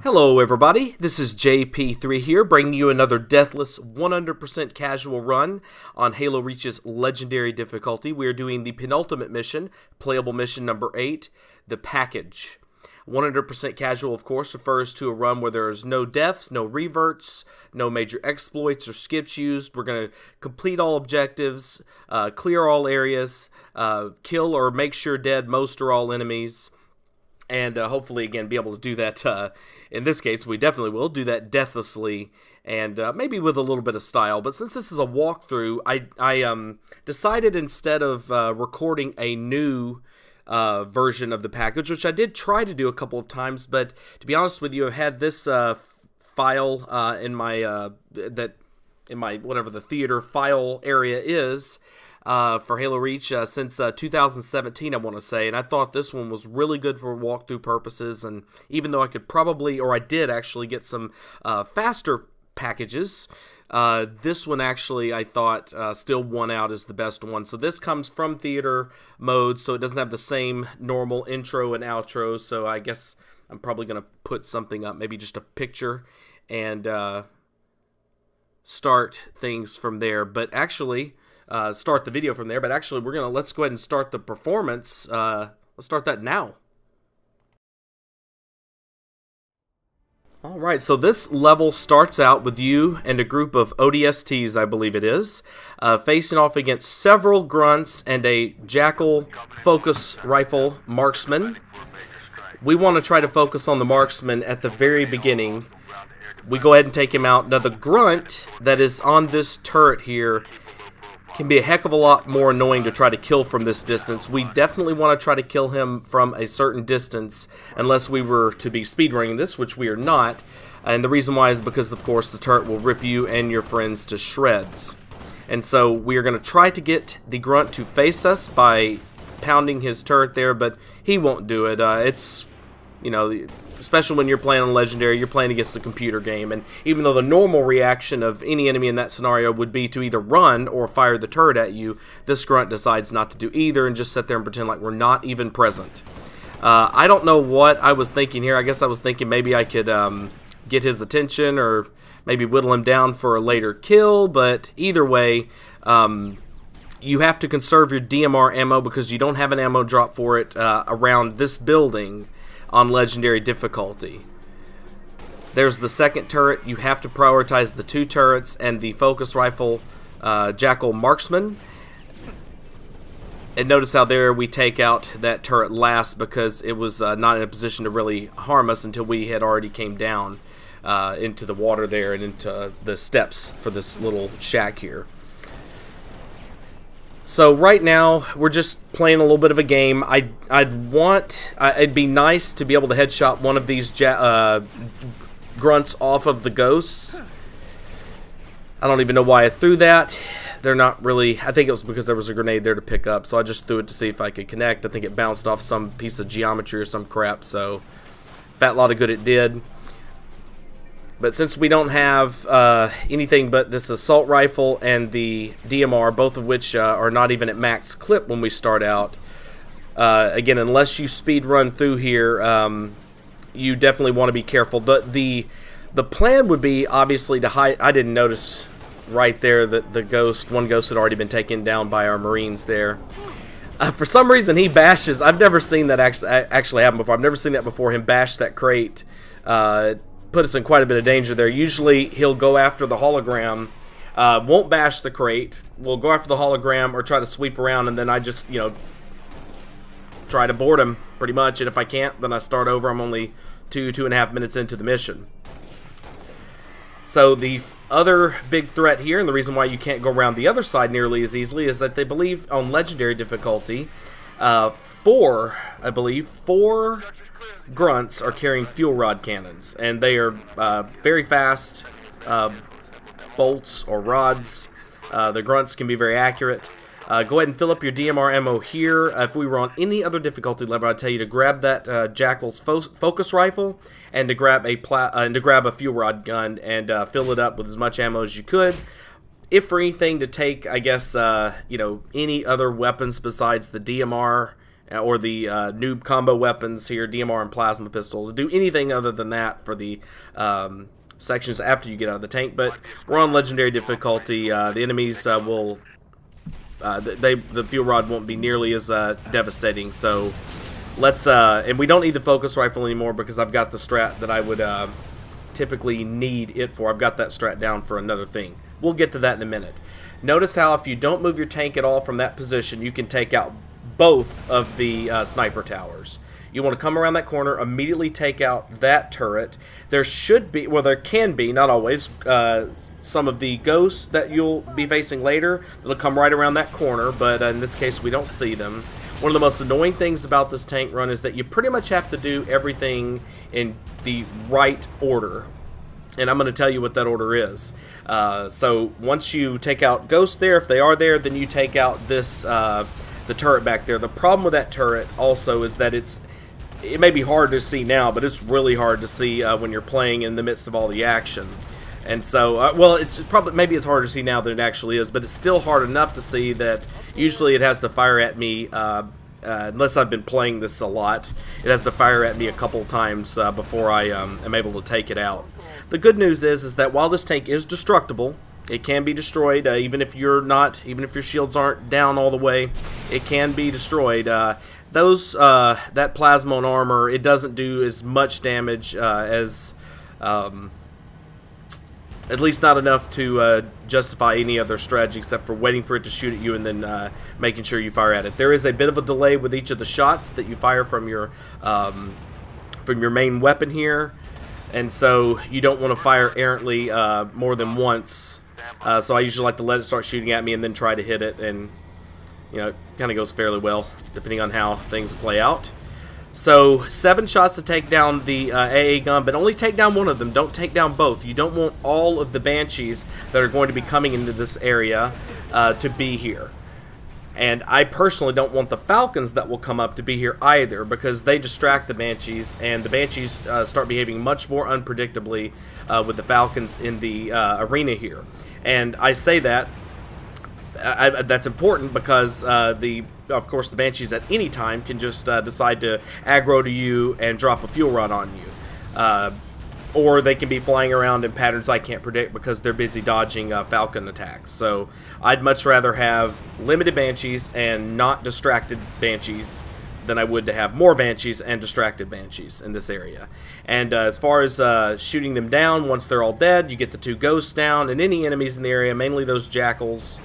Hello everybody, this is JP3 here, bringing you another deathless 100% casual run on Halo Reach's Legendary difficulty. We are doing the penultimate mission, playable mission number 8, the package. 100% casual, of course, refers to a run where there's no deaths, no reverts, no major exploits or skips used. We're going to complete all objectives, clear all areas, kill or make sure dead most or all enemies, and hopefully, again, be able to do that. In this case, we definitely will do that deathlessly and maybe with a little bit of style. But since this is a walkthrough, I decided instead of recording a new version of the package, which I did try to do a couple of times, but to be honest with you, I've had this file in my whatever the theater file area is. For Halo Reach since 2017, I want to say, and I thought this one was really good for walkthrough purposes, and even though I could probably, or I did actually get some faster packages, this one actually I thought still won out as the best one. So this comes from theater mode, so it doesn't have the same normal intro and outro, so I guess I'm probably going to put something up, maybe just a picture, and start things from there, but actually... start the video from there, but actually let's go ahead and start the performance. Let's start that now. Alright, so this level starts out with you and a group of ODSTs, I believe it is, facing off against several grunts and a Jackal focus rifle marksman. We want to try to focus on the marksman at the very beginning. We go ahead and take him out. Now the grunt that is on this turret here can be a heck of a lot more annoying to try to kill from this distance. We definitely want to try to kill him from a certain distance unless we were to be speedrunning this, which we are not. And the reason why is because, of course, the turret will rip you and your friends to shreds. And so we are going to try to get the grunt to face us by pounding his turret there, but he won't do it. It's, you know... especially when you're playing on Legendary, you're playing against a computer game, and even though the normal reaction of any enemy in that scenario would be to either run or fire the turret at you, this grunt decides not to do either and just sit there and pretend like we're not even present. I don't know what I was thinking here. I guess I was thinking maybe I could get his attention or maybe whittle him down for a later kill, but either way, you have to conserve your DMR ammo because you don't have an ammo drop for it around this building on Legendary difficulty. There's the second turret. You have to prioritize the two turrets and the focus rifle Jackal marksman. And notice how there we take out that turret last because it was not in a position to really harm us until we had already came down into the water there and into the steps for this little shack here. So right now, we're just playing a little bit of a game. It'd be nice to be able to headshot one of these grunts off of the ghosts. I don't even know why I threw that. They're not really... I think it was because there was a grenade there to pick up, so I just threw it to see if I could connect. I think it bounced off some piece of geometry or some crap, so fat lot of good it did. But since we don't have anything but this assault rifle and the DMR, both of which are not even at max clip when we start out, again, unless you speed run through here, you definitely want to be careful. The plan would be obviously to hide. I didn't notice right there that one ghost had already been taken down by our Marines there. For some reason, he bashes. I've never seen that actually happen before. I've never seen that before. Him bash that crate. Put us in quite a bit of danger there. Usually he'll go after the hologram, won't bash the crate, will go after the hologram or try to sweep around, and then I just, you know, try to board him pretty much, and if I can't, then I start over. I'm only 2.5 minutes into the mission. So the other big threat here, and the reason why you can't go around the other side nearly as easily, is that they believe on Legendary difficulty, four grunts are carrying fuel rod cannons, and they are very fast bolts or rods. The grunts can be very accurate. Go ahead and fill up your DMR ammo here. If we were on any other difficulty level, I'd tell you to grab that Jackal's focus rifle and to grab a fuel rod gun and fill it up with as much ammo as you could. If for anything to take, I guess, you know, any other weapons besides the DMR or the noob combo weapons here, DMR and plasma pistol, to do anything other than that for the sections after you get out of the tank. But we're on legendary difficulty. The enemies will the fuel rod won't be nearly as devastating. So let's and we don't need the focus rifle anymore because I've got the strat that I would typically need it for. I've got that strat down for another thing. We'll get to that in a minute. Notice how if you don't move your tank at all from that position, you can take out both of the sniper towers. You want to come around that corner, immediately take out that turret. There should be, well, there can be, not always, some of the ghosts that you'll be facing later. They'll come right around that corner, but in this case, we don't see them. One of the most annoying things about this tank run is that you pretty much have to do everything in the right order. And I'm going to tell you what that order is. So once you take out ghosts there, if they are there, then you take out this, the turret back there. The problem with that turret also is that it may be hard to see now, but it's really hard to see when you're playing in the midst of all the action. And so, well, it's probably, maybe it's harder to see now than it actually is, but it's still hard enough to see that usually it has to fire at me, unless I've been playing this a lot, it has to fire at me a couple times before I am able to take it out. The good news is that while this tank is destructible, it can be destroyed, even if your shields aren't down all the way, it can be destroyed. That plasma and armor, it doesn't do as much damage as, at least not enough to justify any other strategy except for waiting for it to shoot at you and then making sure you fire at it. There is a bit of a delay with each of the shots that you fire from your main weapon here, and so you don't want to fire errantly more than once. So I usually like to let it start shooting at me and then try to hit it, and you know, it kind of goes fairly well depending on how things play out. So 7 shots to take down the AA gun, but only take down one of them. Don't take down both. You don't want all of the Banshees that are going to be coming into this area to be here. And I personally don't want the Falcons that will come up to be here either, because they distract the Banshees, and the Banshees start behaving much more unpredictably with the Falcons in the arena here. And I say that that's important because of course the Banshees at any time can just decide to aggro to you and drop a fuel rod on you, or they can be flying around in patterns I can't predict because they're busy dodging Falcon attacks. So I'd much rather have limited Banshees and not distracted Banshees than I would to have more Banshees and distracted Banshees in this area. And as far as shooting them down, once they're all dead, you get the 2 ghosts down, and any enemies in the area, mainly those jackals.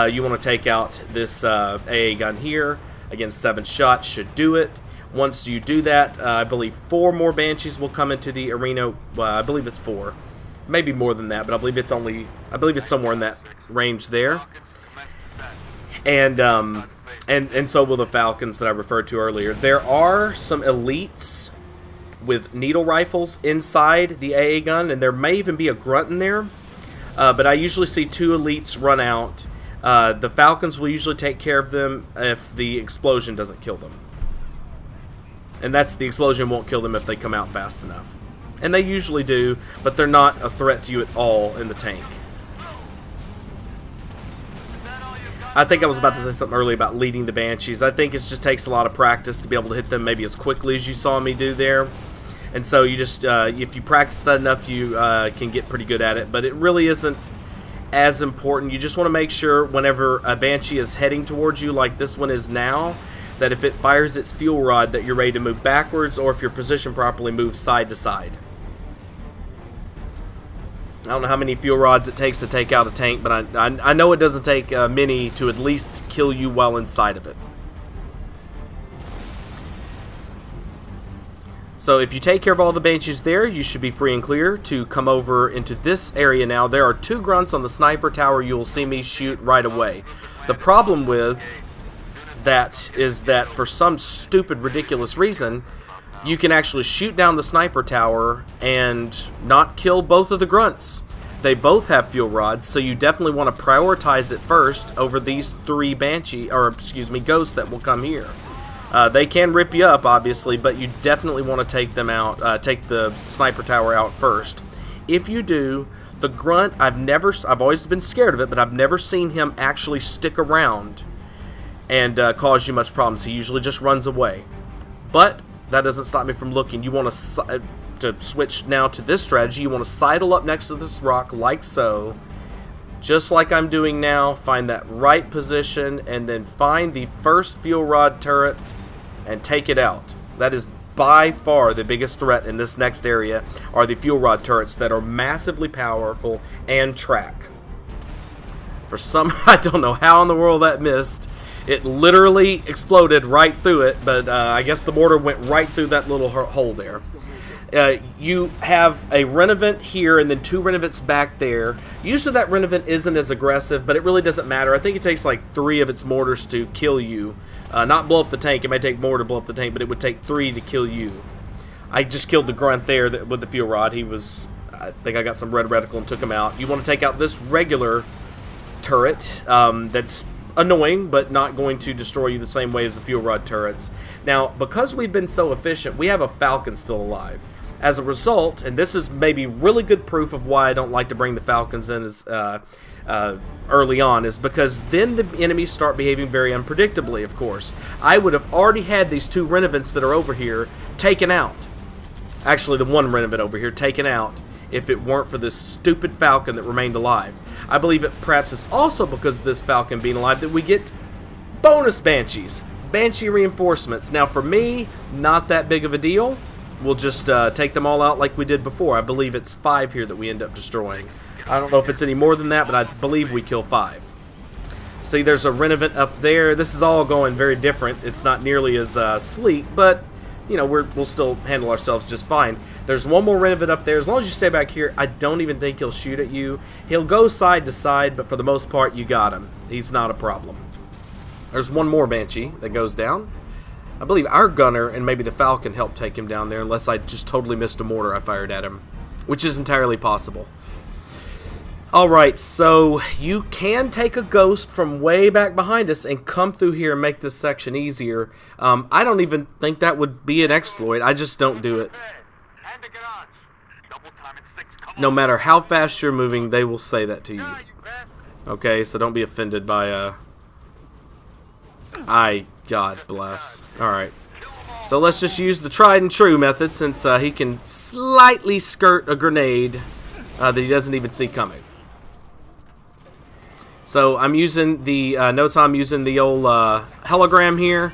You want to take out this AA gun here. Again, 7 shots should do it. Once you do that, I believe 4 more Banshees will come into the arena. Well, I believe it's 4. Maybe more than that, but I believe it's somewhere in that range there. And so will the Falcons that I referred to earlier. There are some elites with needle rifles inside the AA gun, and there may even be a grunt in there. But I usually see 2 elites run out. The Falcons will usually take care of them if the explosion doesn't kill them. And the explosion won't kill them if they come out fast enough. And they usually do, but they're not a threat to you at all in the tank. I think I was about to say something earlier about leading the Banshees. I think it just takes a lot of practice to be able to hit them maybe as quickly as you saw me do there. And so you just, if you practice that enough, you can get pretty good at it. But it really isn't as important. You just want to make sure whenever a Banshee is heading towards you like this one is now, that if it fires its fuel rod that you're ready to move backwards, or if you're positioned properly, move side to side. I don't know how many fuel rods it takes to take out a tank, but I know it doesn't take many to at least kill you while inside of it. So if you take care of all the Banshees there, you should be free and clear to come over into this area now. There are 2 grunts on the sniper tower you will see me shoot right away. The problem with that is that for some stupid, ridiculous reason, you can actually shoot down the sniper tower and not kill both of the grunts. They both have fuel rods, so you definitely want to prioritize it first over these 3 ghosts that will come here. They can rip you up, obviously, but you definitely want to take them out, take the sniper tower out first. If you do, the grunt, I've always been scared of it, but I've never seen him actually stick around and cause you much problems. He usually just runs away. But that doesn't stop me from looking. You want to switch now to this strategy. You want to sidle up next to this rock like so. Just like I'm doing now. Find that right position and then find the first fuel rod turret and take it out. That is by far the biggest threat in this next area, are the fuel rod turrets that are massively powerful and track. For some, I don't know how in the world that missed. It literally exploded right through it, but I guess the mortar went right through that little hole there. You have a Renovant here and then 2 Renovants back there. Usually that Renovant isn't as aggressive, but it really doesn't matter. I think it takes like 3 of its mortars to kill you. Not blow up the tank. It may take more to blow up the tank, but it would take 3 to kill you. I just killed the grunt there with the fuel rod. I think I got some red reticle and took him out. You want to take out this regular turret that's annoying, but not going to destroy you the same way as the fuel rod turrets. Now, because we've been so efficient, we have a Falcon still alive. As a result, and this is maybe really good proof of why I don't like to bring the Falcons in as early on, is because then the enemies start behaving very unpredictably, of course. I would have already had these 2 Renovants that are over here taken out. Actually, the 1 Renovant over here taken out if it weren't for this stupid Falcon that remained alive. I believe it perhaps is also because of this Falcon being alive that we get bonus Banshees. Banshee reinforcements. Now for me, not that big of a deal. We'll just take them all out like we did before. I believe it's 5 here that we end up destroying. I don't know if it's any more than that, but I believe we kill 5. See, there's a Renovant up there. This is all going very different. It's not nearly as sleek, but you know, we'll still handle ourselves just fine. There's one more Renovant up there. As long as you stay back here, I don't even think he'll shoot at you. He'll go side to side, but for the most part, you got him. He's not a problem. There's one more Banshee that goes down. I believe our gunner and maybe the Falcon helped take him down there, unless I just totally missed a mortar I fired at him, which is entirely possible. Alright, so you can take a ghost from way back behind us and come through here and make this section easier. I don't even think that would be an exploit. I just don't do it. No matter how fast you're moving, they will say that to you. Okay, so don't be offended by God bless. Alright. So let's just use the tried and true method, since he can slightly skirt a grenade that he doesn't even see coming. So I'm using the, notice how I'm using the old hologram here.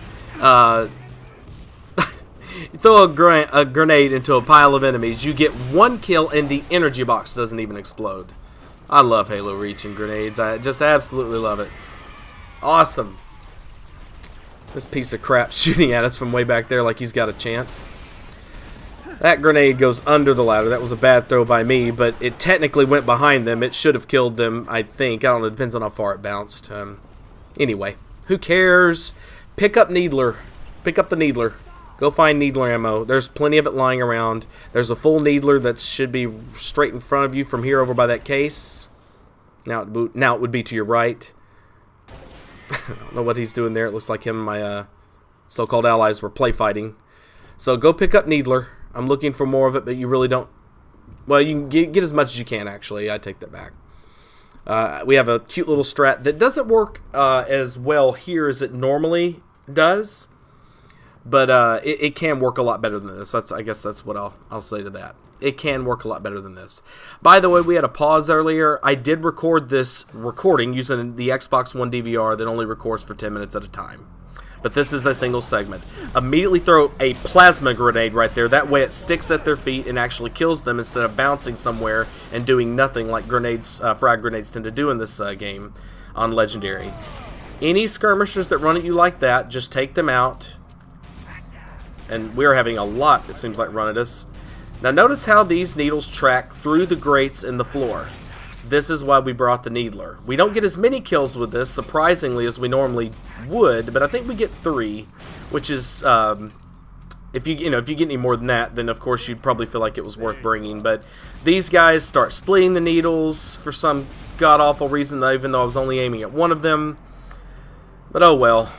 You throw a grenade into a pile of enemies, you get 1 kill and the energy box doesn't even explode. I love Halo Reach and grenades. I just absolutely love it. Awesome. This piece of crap shooting at us from way back there like he's got a chance. That grenade goes under the ladder. That was a bad throw by me, but it technically went behind them. It should have killed them, I think. I don't know. It depends on how far it bounced. Anyway, who cares? Pick up Needler. Pick up the Needler. Go find Needler ammo. There's plenty of it lying around. There's a full Needler that should be straight in front of you from here over by that case. Now it would be to your right. I don't know what he's doing there. It looks like him and my so-called allies were play fighting. So go pick up Needler. I'm looking for more of it, but you really don't. Well, you can get as much as you can, actually. I take that back. We have a cute little strat that doesn't work as well here as it normally does. But it can work a lot better than this. I guess that's what I'll say to that. It can work a lot better than this. By the way, we had a pause earlier. I did record this recording using the Xbox One DVR that only records for 10 minutes at a time. But this is a single segment. Immediately throw a plasma grenade right there. That way it sticks at their feet and actually kills them instead of bouncing somewhere and doing nothing like grenades, frag grenades tend to do in this game on Legendary. Any skirmishers that run at you like that, just take them out. And we're having a lot, it seems like, run at us. Now notice how these needles track through the grates in the floor. This is why we brought the Needler. We don't get as many kills with this, surprisingly, as we normally would, but I think we get 3, which is, if you get any more than that, then of course you'd probably feel like it was worth bringing. But these guys start splitting the needles for some god-awful reason, even though I was only aiming at one of them. But oh well.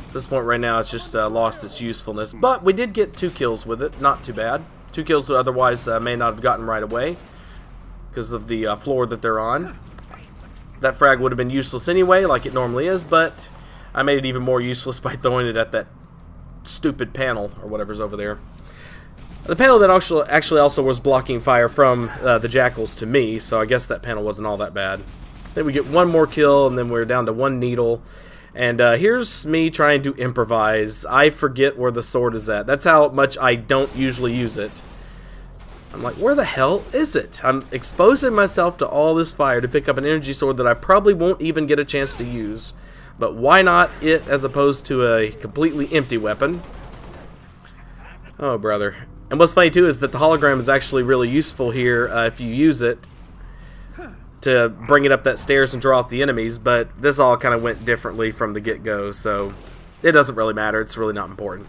At this point right now, it's just lost its usefulness. But we did get 2 kills with it. Not too bad. 2 kills that otherwise may not have gotten right away because of the floor that they're on. That frag would have been useless anyway, like it normally is, but I made it even more useless by throwing it at that stupid panel or whatever's over there. The panel that actually also was blocking fire from the jackals to me, so I guess that panel wasn't all that bad. Then we get one more kill, and then we're down to one needle. And here's me trying to improvise. I forget where the sword is at. That's how much I don't usually use it. I'm like, where the hell is it? I'm exposing myself to all this fire to pick up an energy sword that I probably won't even get a chance to use. But why not it as opposed to a completely empty weapon? Oh, brother. And what's funny, too, is that the hologram is actually really useful here if you use it to bring it up that stairs and draw out the enemies, but this all kind of went differently from the get-go, so it doesn't really matter. It's really not important.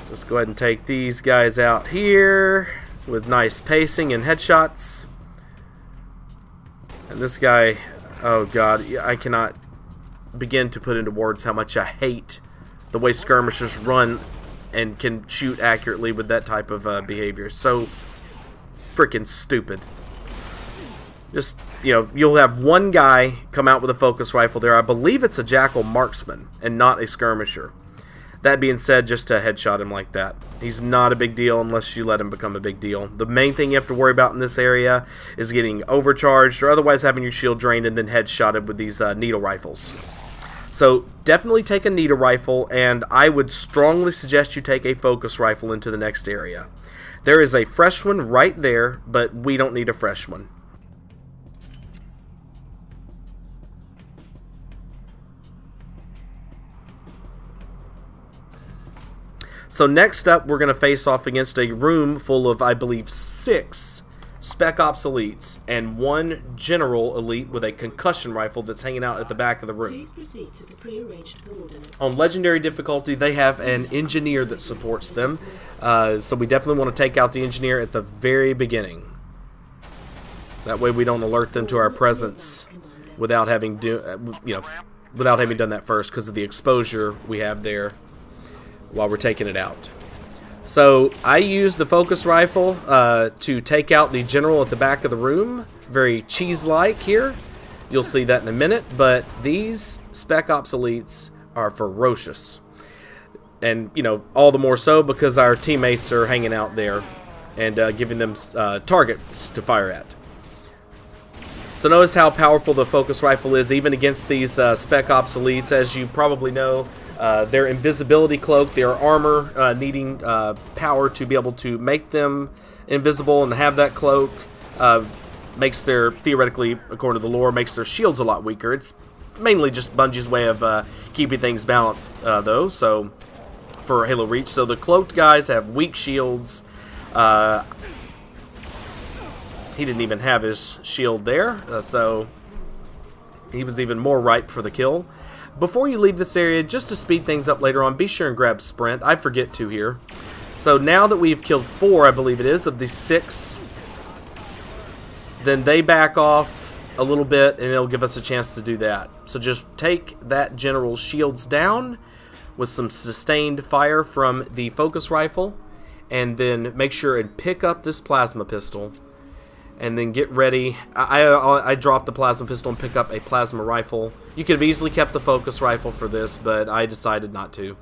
So let's go ahead and take these guys out here with nice pacing and headshots. And this guy, oh god, I cannot begin to put into words how much I hate the way skirmishers run and can shoot accurately with that type of behavior. So freaking stupid. Just, you know, you'll have one guy come out with a focus rifle there. I believe it's a Jackal marksman and not a skirmisher. That being said, just to headshot him like that. He's not a big deal unless you let him become a big deal. The main thing you have to worry about in this area is getting overcharged or otherwise having your shield drained and then headshotted with these needle rifles. So definitely take a needle rifle, and I would strongly suggest you take a focus rifle into the next area. There is a fresh one right there, but we don't need a fresh one. So next up, we're going to face off against a room full of, I believe, 6 Spec Ops elites and 1 General elite with a concussion rifle that's hanging out at the back of the room. On Legendary difficulty, they have an engineer that supports them, so we definitely want to take out the engineer at the very beginning. That way we don't alert them to our presence without having without having done that first because of the exposure we have there while we're taking it out. So I use the focus rifle to take out the general at the back of the room. Very cheese-like here. You'll see that in a minute. But these Spec Ops elites are ferocious. And, you know, all the more so because our teammates are hanging out there and giving them targets to fire at. So notice how powerful the focus rifle is even against these Spec Ops elites. As you probably know, their invisibility cloak, their armor needing power to be able to make them invisible and have that cloak makes their, theoretically, according to the lore, makes their shields a lot weaker. It's mainly just Bungie's way of keeping things balanced, though, so for Halo Reach. So the cloaked guys have weak shields. He didn't even have his shield there, so he was even more ripe for the kill. Before you leave this area, just to speed things up later on, be sure and grab Sprint. I forget to here. So now that we've killed 4, I believe it is, of the 6, then they back off a little bit, and it'll give us a chance to do that. So just take that general's shields down with some sustained fire from the focus rifle, and then make sure and pick up this plasma pistol. And then get ready. I dropped the plasma pistol and pick up a plasma rifle. You could have easily kept the focus rifle for this, but I decided not to.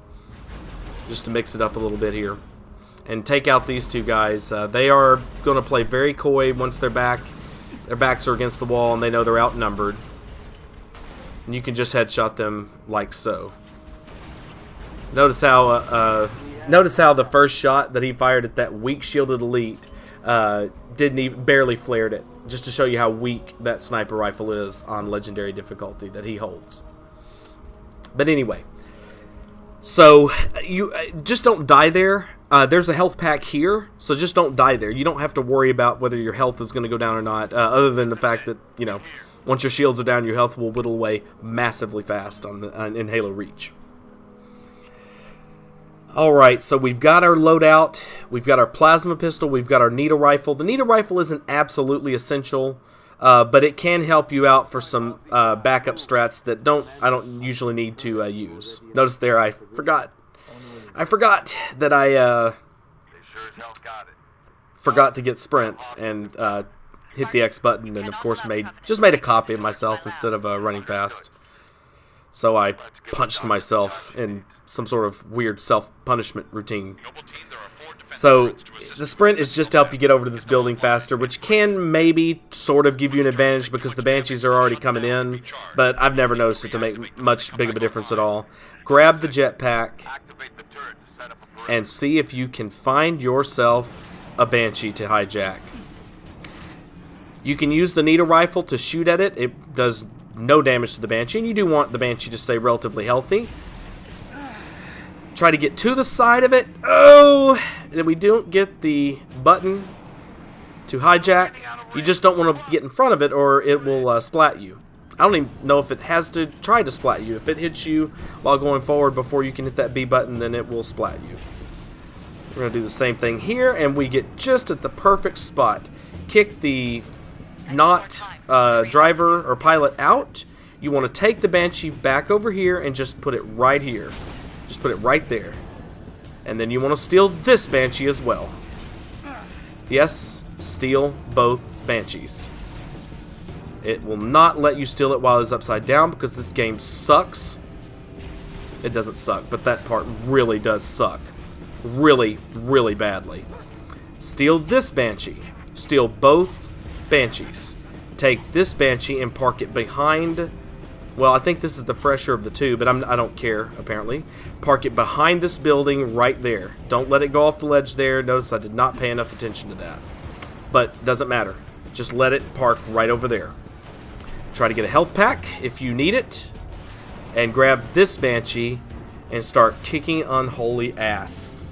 Just to mix it up a little bit here. And take out these 2 guys. They are going to play very coy once they're back. Their backs are against the wall and they know they're outnumbered. And you can just headshot them like so. Notice how the first shot that he fired at that weak shielded elite didn't even barely flared it, just to show you how weak that sniper rifle is on Legendary difficulty that he holds. But anyway, so you just don't die there. There's a health pack here, so just don't die there. You don't have to worry about whether your health is going to go down or not, other than the fact that, you know, once your shields are down, your health will whittle away massively fast in Halo Reach. Alright, so we've got our loadout, we've got our plasma pistol, we've got our needle rifle. The needle rifle isn't absolutely essential, but it can help you out for some backup strats that I don't usually need to use. Notice there, I forgot that I forgot to get sprint and hit the X button, and of course just made a copy of myself instead of running fast. So I punched myself in some sort of weird self-punishment routine. So the sprint is just to help you get over to this building faster, which can maybe sort of give you an advantage because the Banshees are already coming in, but I've never noticed it to make much big of a difference at all. Grab the jetpack and see if you can find yourself a Banshee to hijack. You can use the needle rifle to shoot at it. It does no damage to the Banshee, and you do want the Banshee to stay relatively healthy. Try to get to the side of it. Oh! And we don't get the button to hijack. You just don't want to get in front of it or it will splat you. I don't even know if it has to try to splat you. If it hits you while going forward before you can hit that B button, then it will splat you. We're going to do the same thing here, and we get just at the perfect spot. Kick the driver or pilot out. You want to take the Banshee back over here and just put it right here. Just put it right there. And then you want to steal this Banshee as well. Yes, steal both Banshees. It will not let you steal it while it's upside down because this game sucks. It doesn't suck, but that part really does suck. Really, really badly. Steal this Banshee. Steal both Banshees. Take this Banshee and park it behind... Well, I think this is the fresher of the two, but I don't care, apparently. Park it behind this building right there. Don't let it go off the ledge there. Notice I did not pay enough attention to that. But doesn't matter. Just let it park right over there. Try to get a health pack if you need it. And grab this Banshee and start kicking unholy ass.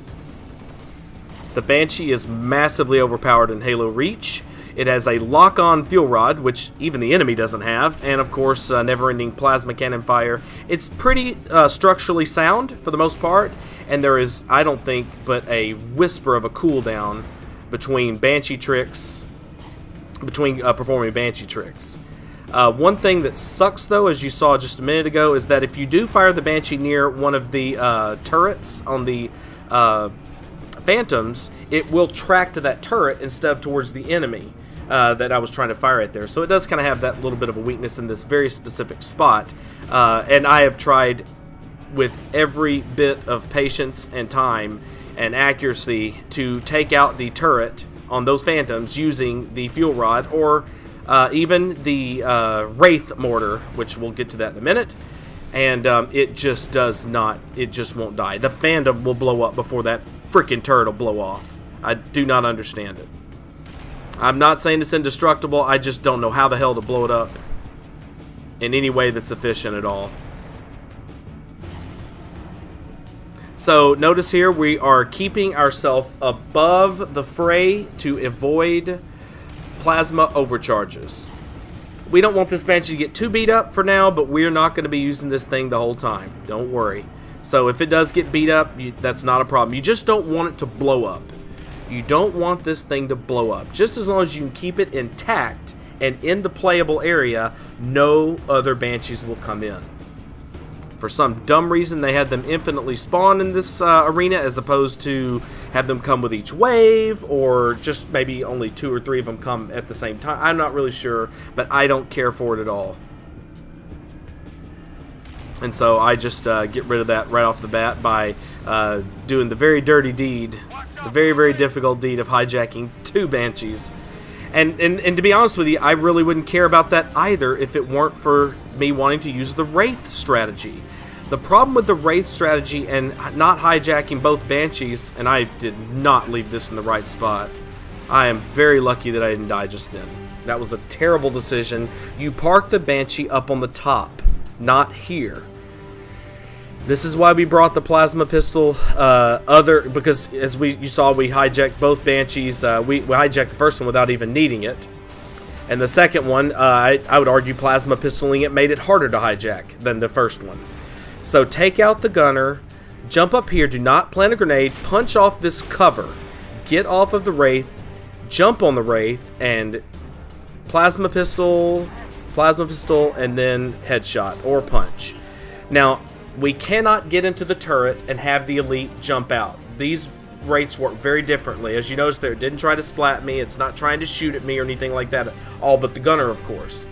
The Banshee is massively overpowered in Halo Reach. It has a lock-on fuel rod, which even the enemy doesn't have, and of course, never-ending plasma cannon fire. It's pretty structurally sound for the most part, and there is, I don't think, but a whisper of a cooldown between Banshee tricks, performing Banshee tricks. One thing that sucks, though, as you saw just a minute ago, is that if you do fire the Banshee near one of the turrets on the Phantoms, it will track to that turret instead of towards the enemy that I was trying to fire at there. So it does kind of have that little bit of a weakness in this very specific spot. And I have tried with every bit of patience and time and accuracy to take out the turret on those Phantoms using the fuel rod or even the Wraith mortar, which we'll get to that in a minute. And it just does not, it just won't die. The Phantom will blow up before that freaking turret will blow off. I do not understand it. I'm not saying it's indestructible, I just don't know how the hell to blow it up in any way that's efficient at all. So notice here we are keeping ourselves above the fray to avoid plasma overcharges. We don't want this Banshee to get too beat up for now, but we're not going to be using this thing the whole time. Don't worry. So if it does get beat up, that's not a problem. You just don't want it to blow up. You don't want this thing to blow up. Just as long as you can keep it intact and in the playable area, no other Banshees will come in. For some dumb reason, they had them infinitely spawn in this arena as opposed to have them come with each wave, or just maybe only 2 or 3 of them come at the same time. I'm not really sure, but I don't care for it at all. And so I just get rid of that right off the bat by doing the very dirty deed, the very, very difficult deed of hijacking 2 Banshees. And to be honest with you, I really wouldn't care about that either if it weren't for me wanting to use the Wraith strategy. The problem with the Wraith strategy and not hijacking both Banshees, and I did not leave this in the right spot. I am very lucky that I didn't die just then. That was a terrible decision. You park the Banshee up on the top, not here. This is why we brought the plasma pistol because as you saw, we hijacked both Banshees. We hijacked the first one without even needing it. And the second one, I would argue plasma pistoling it made it harder to hijack than the first one. So take out the gunner, jump up here, do not plant a grenade, punch off this cover, get off of the Wraith, jump on the Wraith, and plasma pistol, and then headshot or punch. Now, we cannot get into the turret and have the elite jump out. These Wraiths work very differently. As you notice there, it didn't try to splat me. It's not trying to shoot at me or anything like that. All but the gunner, of course.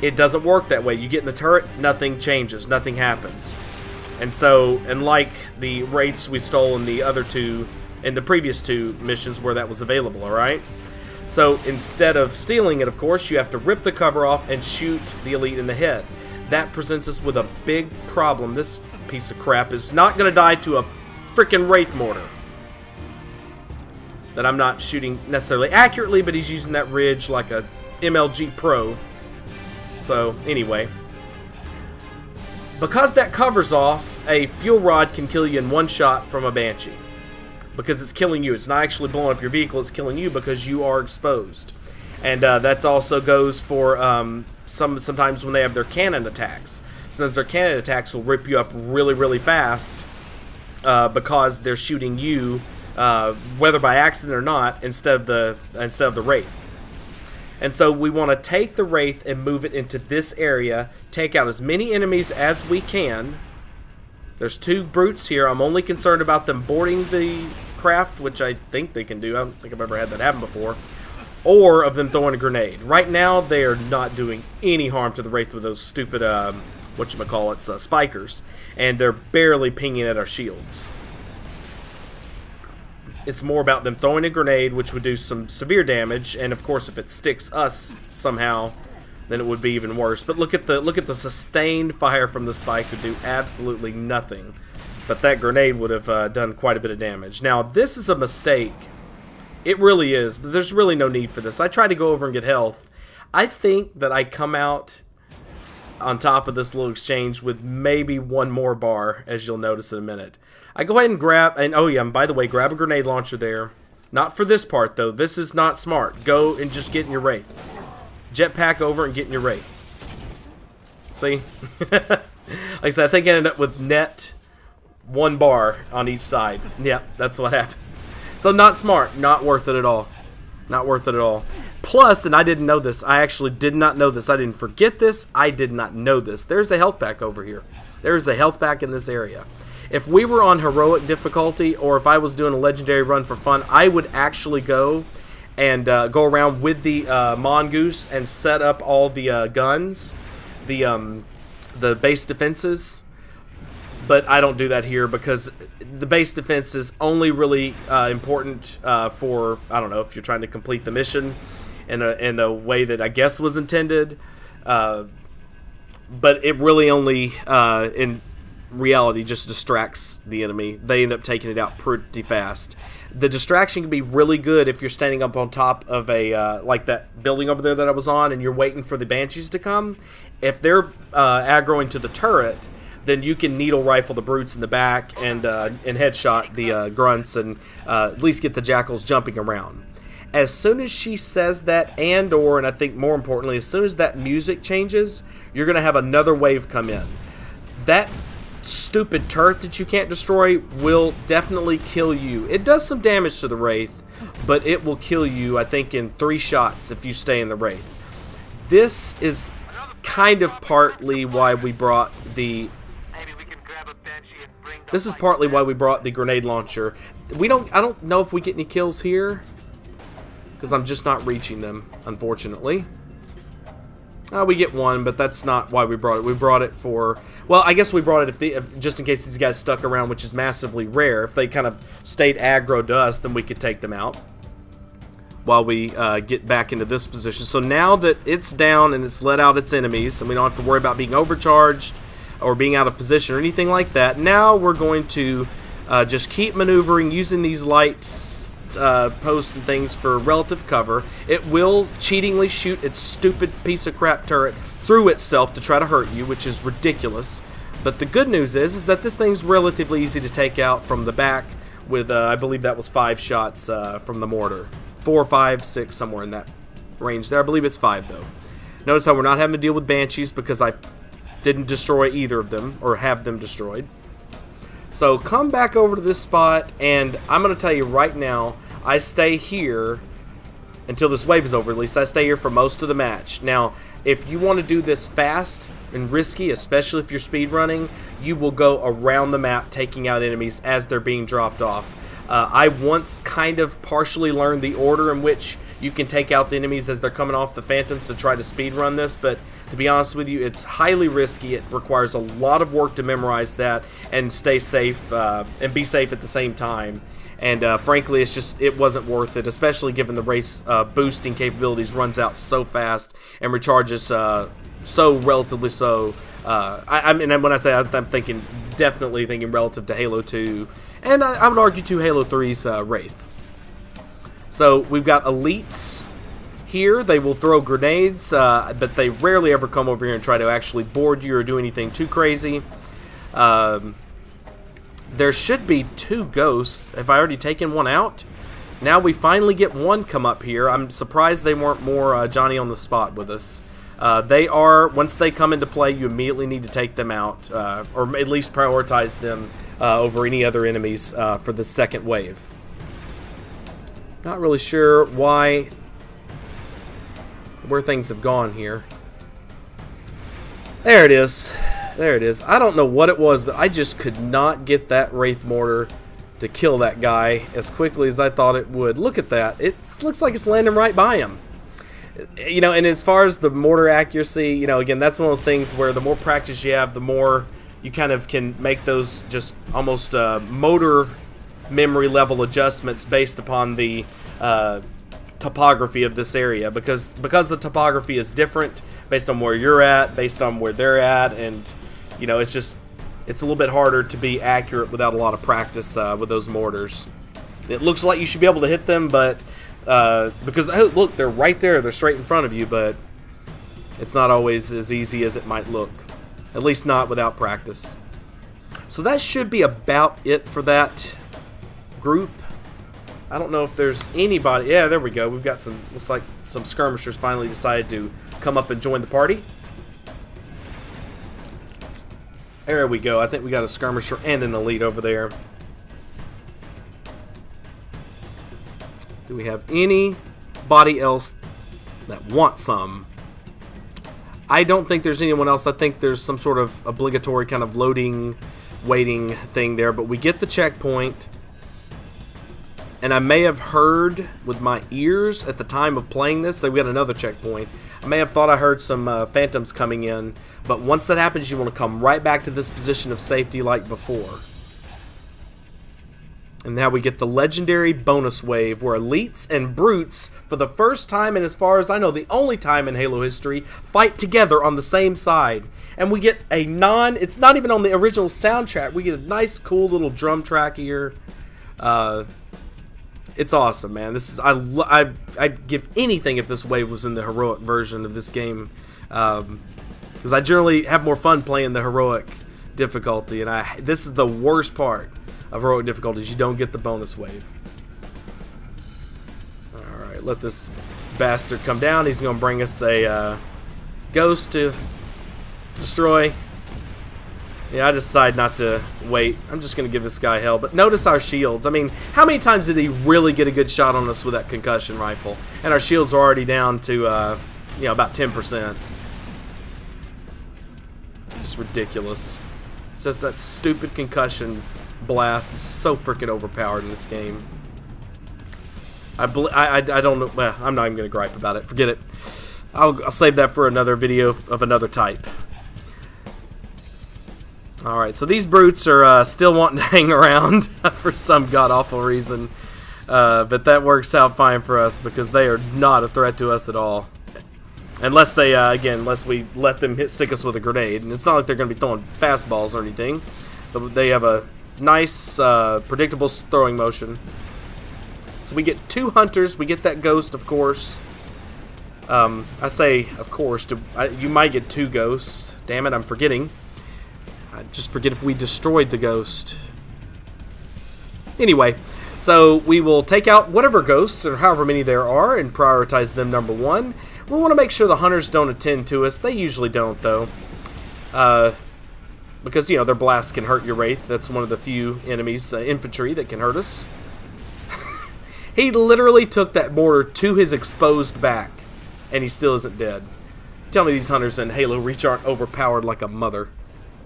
It doesn't work that way. You get in the turret, nothing changes, nothing happens. And so, unlike the wraiths we stole in the previous two missions where that was available, alright? So, instead of stealing it, of course, you have to rip the cover off and shoot the elite in the head. That presents us with a big problem. This piece of crap is not going to die to a freaking wraith mortar that I'm not shooting necessarily accurately, but he's using that ridge like a MLG Pro. So, anyway. Because that cover's off, a fuel rod can kill you in one shot from a Banshee. Because it's killing you. It's not actually blowing up your vehicle, it's killing you because you are exposed. And that also goes for sometimes when they have their cannon attacks. Since their cannon attacks will rip you up really, really fast because they're shooting you, whether by accident or not, instead of the Wraith. And so we want to take the Wraith and move it into this area, take out as many enemies as we can. There's 2 brutes here. I'm only concerned about them boarding the craft, which I think they can do. I don't think I've ever had that happen before. Or of them throwing a grenade. Right now, they are not doing any harm to the Wraith with those stupid, spikers. And they're barely pinging at our shields. It's more about them throwing a grenade, which would do some severe damage, and of course, if it sticks us somehow, then it would be even worse. But look at the sustained fire from the spike would do absolutely nothing, but that grenade would have done quite a bit of damage. Now, this is a mistake. It really is, but there's really no need for this. I tried to go over and get health. I think that I come out on top of this little exchange with maybe 1 more bar, as you'll notice in a minute. I go ahead and grab, and oh yeah, and by the way, grab a grenade launcher there. Not for this part, though. This is not smart. Go and just get in your Wraith. Jetpack over and get in your Wraith. See? Like I said, I think I ended up with net 1 bar on each side. Yep, that's what happened. So not smart. Not worth it at all. Not worth it at all. Plus, and I didn't know this. I actually did not know this. I didn't forget this. I did not know this. There's a health pack over here. There's a health pack in this area. If we were on heroic difficulty, or if I was doing a legendary run for fun, I would actually go and go around with the Mongoose and set up all the guns, the base defenses. But I don't do that here because the base defense is only really important for, I don't know, if you're trying to complete the mission in a way that I guess was intended. But it really only in reality just distracts the enemy. They end up taking it out pretty fast. The distraction can be really good if you're standing up on top of a like that building over there that I was on, and you're waiting for the Banshees to come. If they're aggroing to the turret, then you can needle rifle the brutes in the back and headshot the grunts and at least get the jackals jumping around. As soon as she says that, and I think more importantly, as soon as that music changes, you're going to have another wave come in. That stupid turret that you can't destroy will definitely kill you. It does some damage to the Wraith, but it will kill you, I think, in 3 shots if you stay in the Wraith. This is kind of partly why we brought the grenade launcher. I don't know if we get any kills here because I'm just not reaching them, unfortunately. We get 1, but that's not why we brought it. We brought it for, well, I guess we brought it if just in case these guys stuck around, which is massively rare. If they kind of stayed aggro to us, then we could take them out while we get back into this position. So now that it's down and it's let out its enemies, and we don't have to worry about being overcharged or being out of position or anything like that, now we're going to just keep maneuvering using these lights, posts and things for relative cover. It will cheatingly shoot its stupid piece of crap turret through itself to try to hurt you, which is ridiculous. But the good news is that this thing's relatively easy to take out from the back with, I believe that was 5 shots from the mortar. 4, 5, 6, somewhere in that range there. I believe it's 5, though. Notice how we're not having to deal with Banshees because I didn't destroy either of them, or have them destroyed. So come back over to this spot, and I'm going to tell you right now, I stay here until this wave is over. At least I stay here for most of the match. Now, if you want to do this fast and risky, especially if you're speedrunning, you will go around the map taking out enemies as they're being dropped off. I once kind of partially learned the order in which you can take out the enemies as they're coming off the Phantoms to try to speed run this, but to be honest with you, it's highly risky. It requires a lot of work to memorize that and stay safe and be safe at the same time. And frankly, it wasn't worth it, especially given the Wraith's boosting capabilities runs out so fast and recharges so relatively so. I mean, when I say I'm definitely thinking relative to Halo 2, and I would argue to Halo 3's Wraith. So we've got elites here. They will throw grenades, but they rarely ever come over here and try to actually board you or do anything too crazy. There should be 2 ghosts. Have I already taken one out? Now we finally get one come up here. I'm surprised they weren't more Johnny on the spot with us. They are, once they come into play, you immediately need to take them out, or at least prioritize them over any other enemies for the second wave. Not really sure where things have gone here. There it is. There it is. I don't know what it was, but I just could not get that Wraith Mortar to kill that guy as quickly as I thought it would. Look at that. It looks like it's landing right by him. You know, and as far as the mortar accuracy, you know, again, that's one of those things where the more practice you have, the more you kind of can make those just almost motor memory level adjustments based upon the topography of this area, because the topography is different based on where you're at, based on where they're at, and you know, it's a little bit harder to be accurate without a lot of practice with those mortars. It looks like you should be able to hit them, but because oh, look, they're right there, they're straight in front of you, but it's not always as easy as it might look, at least not without practice. So that should be about it for that group. I don't know if there's anybody. Yeah, there we go. We've got some, looks like some skirmishers finally decided to come up and join the party. There we go. I think we got a skirmisher and an elite over there. Do we have anybody else that wants some? I don't think there's anyone else. I think there's some sort of obligatory kind of loading, waiting thing there. But we get the checkpoint. And I may have heard with my ears at the time of playing this that we got another checkpoint. I may have thought I heard some phantoms coming in. But once that happens, you want to come right back to this position of safety like before. And now we get the legendary bonus wave where elites and brutes, for the first time and as far as I know the only time in Halo history, fight together on the same side. And we get a it's not even on the original soundtrack, we get a nice cool little drum track here. It's awesome, man. This is I'd give anything if this wave was in the heroic version of this game, because I generally have more fun playing the heroic difficulty, and this is the worst part of heroic difficulties. You don't get the bonus wave. All right, let this bastard come down. He's gonna bring us a ghost to destroy. Yeah, I decide not to wait. I'm just going to give this guy hell. But notice our shields. I mean, how many times did he really get a good shot on us with that concussion rifle? And our shields are already down to, you know, about 10%. Just ridiculous. It's just that stupid concussion blast is so freaking overpowered in this game. I don't know. Well, I'm not even going to gripe about it. Forget it. I'll save that for another video of another type. Alright, so these brutes are still wanting to hang around for some god-awful reason. But that works out fine for us because they are not a threat to us at all. Unless they, again, unless we let them stick us with a grenade. And it's not like they're going to be throwing fastballs or anything. But they have a nice, predictable throwing motion. So we get 2 hunters. We get that ghost, of course. I say, of course, you might get 2 ghosts. Damn it, I'm forgetting. I just forget if we destroyed the ghost. Anyway, so we will take out whatever ghosts or however many there are and prioritize them number 1. We want to make sure the hunters don't attend to us. They usually don't, though. Because, you know, their blasts can hurt your Wraith. That's one of the few enemies, infantry, that can hurt us. He literally took that mortar to his exposed back, and he still isn't dead. Tell me these hunters in Halo Reach aren't overpowered like a mother.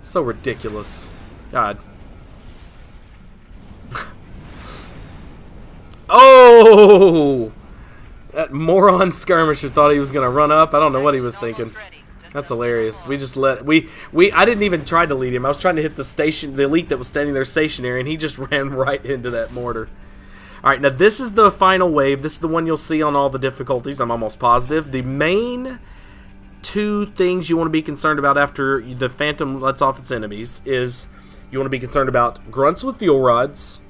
So ridiculous. God. Oh! That moron skirmisher thought he was going to run up. I don't know what he was thinking. That's hilarious. We just let I didn't even try to lead him. I was trying to hit the elite that was standing there stationary, and he just ran right into that mortar. All right, now this is the final wave. This is the one you'll see on all the difficulties. I'm almost positive. The main two things you want to be concerned about after the Phantom lets off its enemies is you want to be concerned about grunts with fuel rods,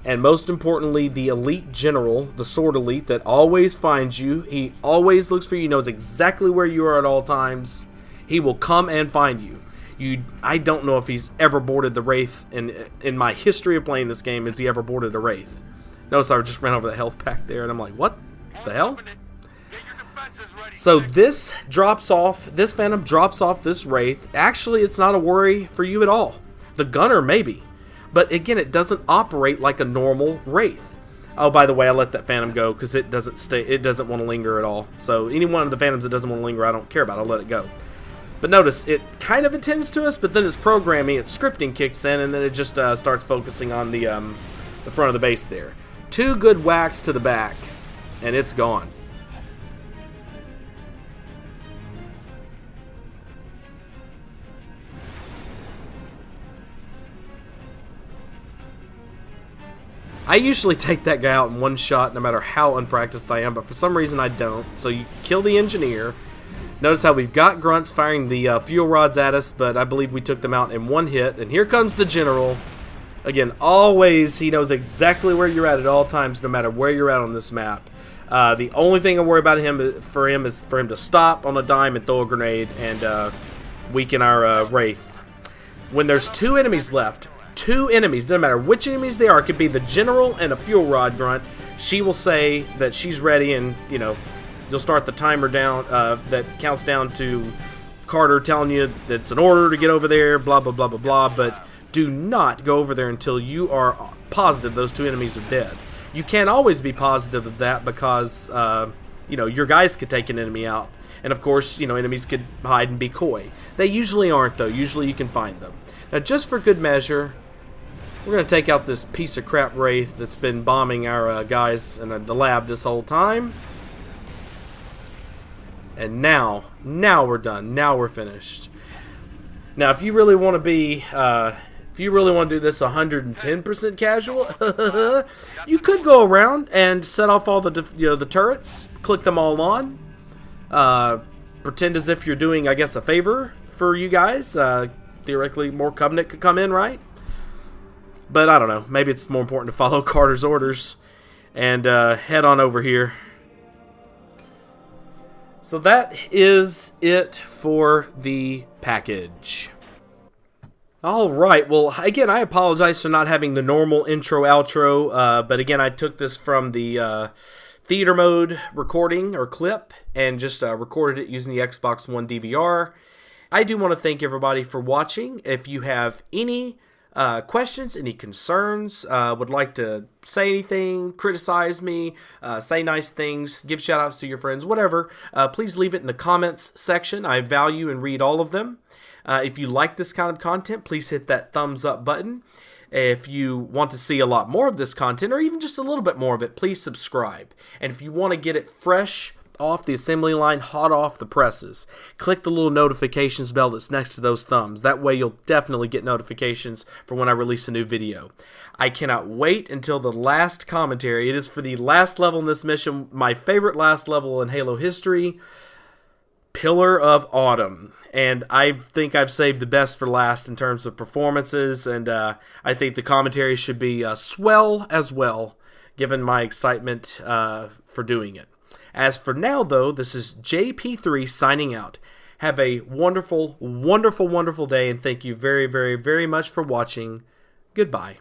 and most importantly, the elite general, the sword elite that always finds you. He always looks for you. He knows exactly where you are at all times. He will come and find you. I don't know if he's ever boarded the Wraith. In my history of playing this game, has he ever boarded a Wraith? Notice I just ran over the health pack there, and I'm like, what the hell? So this Phantom drops off this Wraith. Actually, it's not a worry for you at all. The gunner, maybe. But again, it doesn't operate like a normal Wraith. Oh, by the way, I let that Phantom go because it doesn't want to linger at all. So any one of the Phantoms that doesn't want to linger, I don't care about. I'll let it go. But notice, it kind of attends to us, but then its programming, its scripting kicks in, and then it just starts focusing on the front of the base there. 2 good whacks to the back, and it's gone. I usually take that guy out in one shot no matter how unpracticed I am, but for some reason I don't. So you kill the engineer. Notice how we've got grunts firing the fuel rods at us, but I believe we took them out in one hit. And here comes the general. Again, always he knows exactly where you're at all times, no matter where you're at on this map. The only thing I worry about is for him to stop on a dime and throw a grenade and weaken our Wraith. When there's 2 enemies left, 2 enemies, doesn't matter which enemies they are, it could be the general and a fuel rod grunt. She will say that she's ready, and you'll start the timer down that counts down to Carter telling you that it's an order to get over there, blah blah blah blah blah. But do not go over there until you are positive those 2 enemies are dead. You can't always be positive of that because your guys could take an enemy out, and of course enemies could hide and be coy. They usually aren't though. Usually you can find them. Now, just for good measure, we're going to take out this piece of crap Wraith that's been bombing our guys in the lab this whole time. And now we're done. Now we're finished. Now, if you really want to be, if you really want to do this 110% casual, you could go around and set off all the turrets, click them all on, pretend as if you're doing, I guess, a favor for you guys. Theoretically, more Covenant could come in, right? But I don't know. Maybe it's more important to follow Carter's orders and head on over here. So that is it for the package. Alright, well, again, I apologize for not having the normal intro-outro, but again, I took this from the theater mode recording or clip and just recorded it using the Xbox One DVR. I do want to thank everybody for watching. If you have any questions, any concerns, would like to say anything, criticize me, say nice things, give shout outs to your friends, whatever, please leave it in the comments section. I value and read all of them. If you like this kind of content, please hit that thumbs up button. If you want to see a lot more of this content, or even just a little bit more of it, please subscribe. And if you want to get it fresh off the assembly line, hot off the presses, click the little notifications bell that's next to those thumbs. That way you'll definitely get notifications for when I release a new video. I cannot wait until the last commentary. It is for the last level in this mission, my favorite last level in Halo history, Pillar of Autumn. And I think I've saved the best for last in terms of performances, and I think the commentary should be swell as well, given my excitement for doing it. As for now, though, this is JP3 signing out. Have a wonderful, wonderful, wonderful day, and thank you very, very, very much for watching. Goodbye.